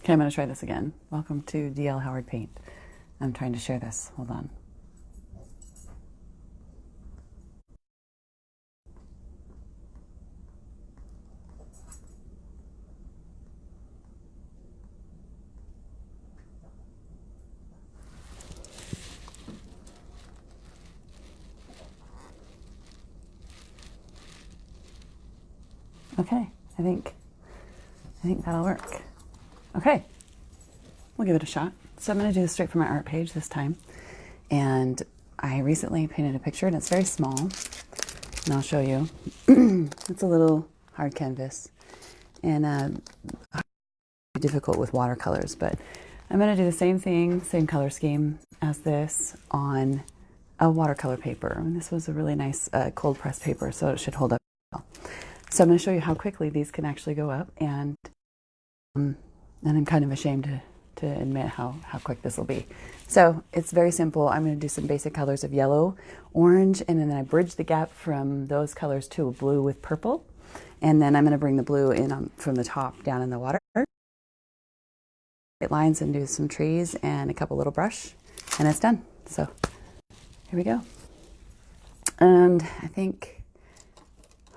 Okay, I'm going to try this again. Welcome to DL Howard Paint. I'm trying to share this. Hold on. Okay, I think that'll work. Okay, we'll give it a shot. So I'm going to do this straight from my art page this time. And I recently painted a picture, and it's very small. And I'll show you. It's a little hard canvas. And difficult with watercolors, but I'm going to do the same thing, same color scheme as this on a watercolor paper. And this was a really nice cold pressed paper, so it should hold up well. So I'm going to show you how quickly these can actually go up, and I'm kind of ashamed to admit how quick this will be. So it's very simple. I'm going to do some basic colors of yellow, orange, and then I bridge the gap from those colors to a blue with purple. And then I'm going to bring the blue in from the top down in the water. Lines and do some trees and a couple little brush, and it's done. So here we go. And I think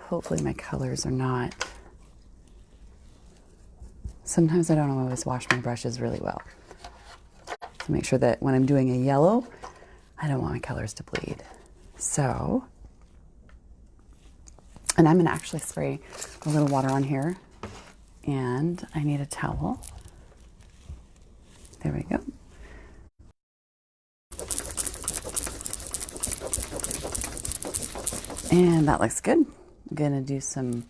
hopefully my colors are not, sometimes I don't always wash my brushes really well, so make sure that when I'm doing a yellow, I don't want my colors to bleed. So, and I'm going to actually spray a little water on here, and I need a towel. There we go. And that looks good. I'm going to do some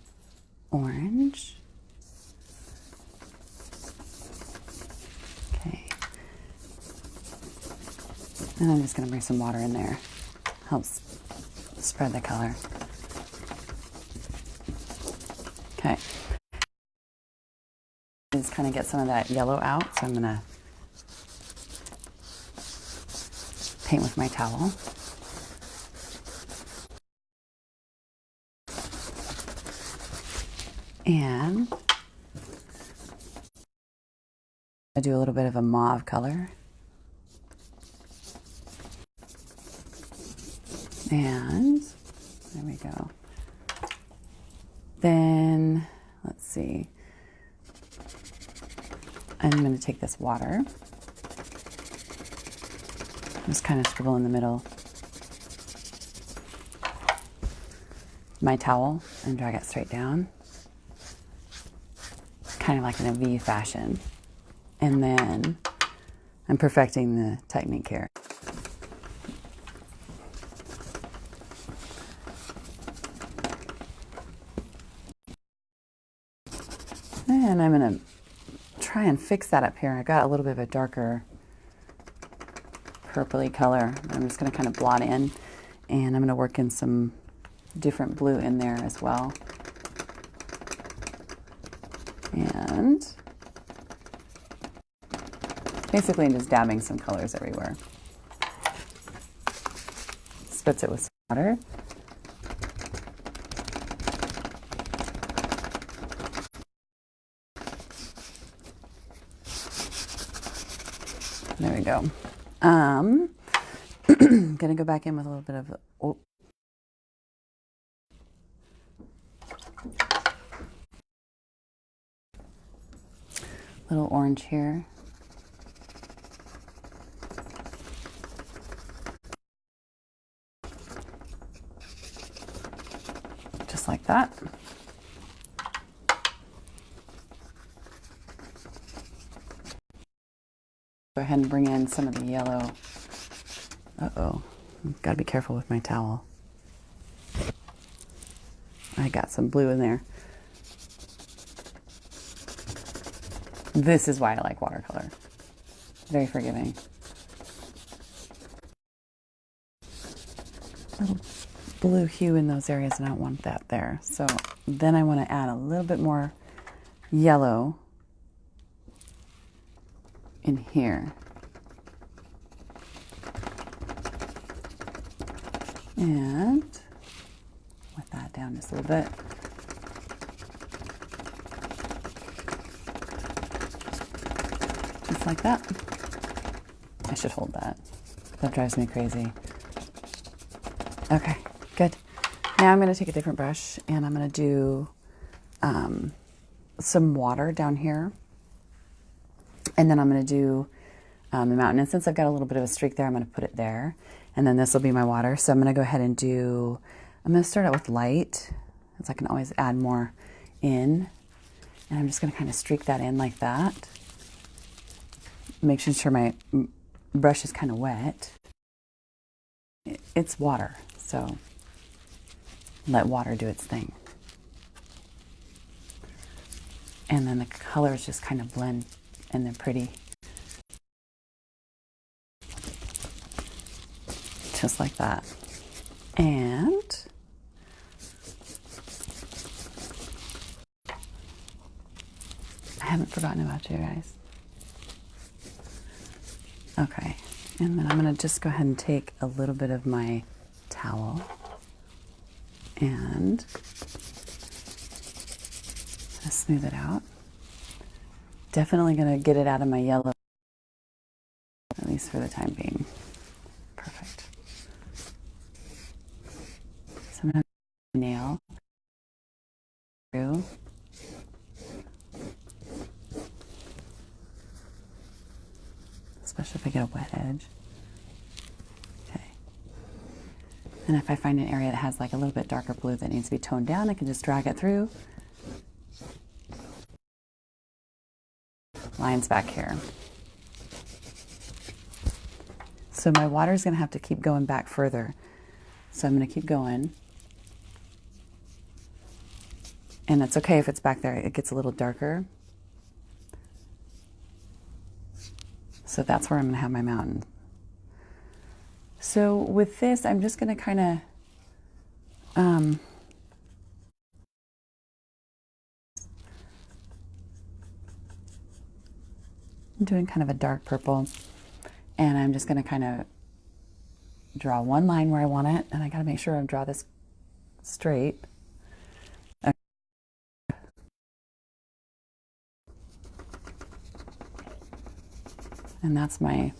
orange. Okay. And I'm just going to bring some water in there. Helps spread the color. Okay. Just kind of get some of that yellow out, so I'm going to paint with my towel. And I do a little bit of a mauve color. And there we go. Then, let's see. I'm going to take this water. Just kind of scribble in the middle. My towel and drag it straight down. Kind of like in a V fashion. And then I'm perfecting the technique here. And I'm going to try and fix that up here. I got a little bit of a darker purpley color. I'm just going to kind of blot in, and I'm going to work in some different blue in there as well. And basically I'm just dabbing some colors everywhere. Spritz it with some water. There we go. I'm going to go back in with a little bit of little orange here. Just like that. Go ahead and bring in some of the yellow. Uh-oh, I've got to be careful with my towel. I got some blue in there. This is why I like watercolor. Very forgiving. Little blue hue in those areas, and I don't want that there. So then I want to add a little bit more yellow in here. And with that down just a little bit. Just like that. I should hold that. That drives me crazy. Okay, good. Now I'm going to take a different brush and I'm going to do some water down here. And then I'm going to do the mountain. And since I've got a little bit of a streak there, I'm going to put it there. And then this will be my water. So I'm going to go ahead and I'm going to start out with light, because I can always add more in. And I'm just going to kind of streak that in like that. Making sure my brush is kind of wet. It's water, so let water do its thing. And then the colors just kind of blend and they're pretty. Just like that. And I haven't forgotten about you guys. Okay, and then I'm going to just go ahead and take a little bit of my towel and smooth it out. Definitely going to get it out of my yellow, at least for the time being. Perfect. So I'm going to nail through. Especially if I get a wet edge. Okay. And if I find an area that has like a little bit darker blue that needs to be toned down, I can just drag it through. Lines back here. So my water is going to have to keep going back further. So I'm going to keep going. And it's okay if it's back there. It gets a little darker. So that's where I'm going to have my mountain. So with this, I'm just going to kind of I'm doing kind of a dark purple, and I'm just going to kind of draw one line where I want it, and I got to make sure I draw this straight. And that's my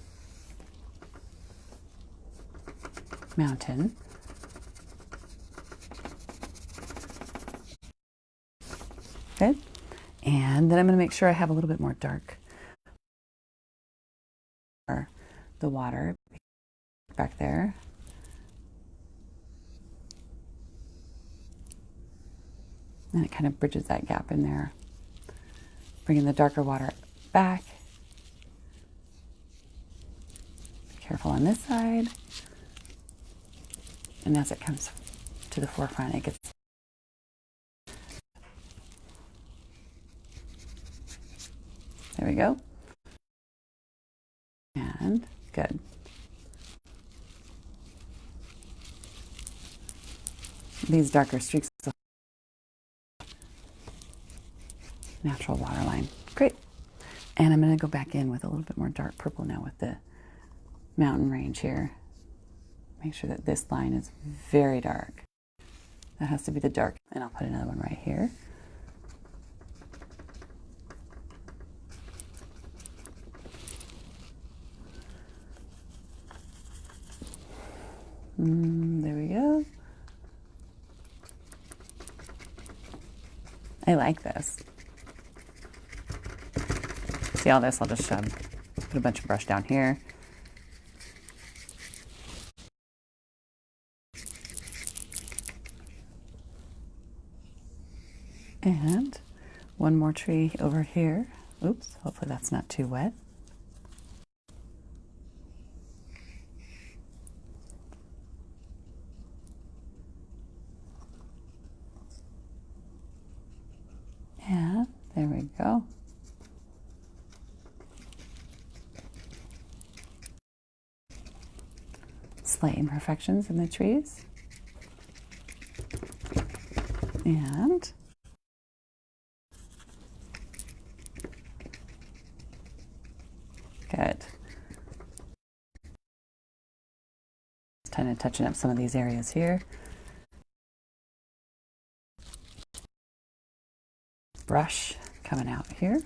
mountain. Good. And then I'm going to make sure I have a little bit more dark. The water back there. And it kind of bridges that gap in there. Bringing the darker water back. Be careful on this side. And as it comes to the forefront, it gets... There we go. And good. These darker streaks, natural water line. Great. And I'm going to go back in with a little bit more dark purple now with the mountain range here. Make sure that this line is very dark. That has to be the dark. And I'll put another one right here. There we go. I like this. See all this? I'll just put a bunch of brush down here. And one more tree over here. Oops, hopefully that's not too wet. And there we go. Slight imperfections in the trees. And good. Just kind of touching up some of these areas here. Brush coming out here.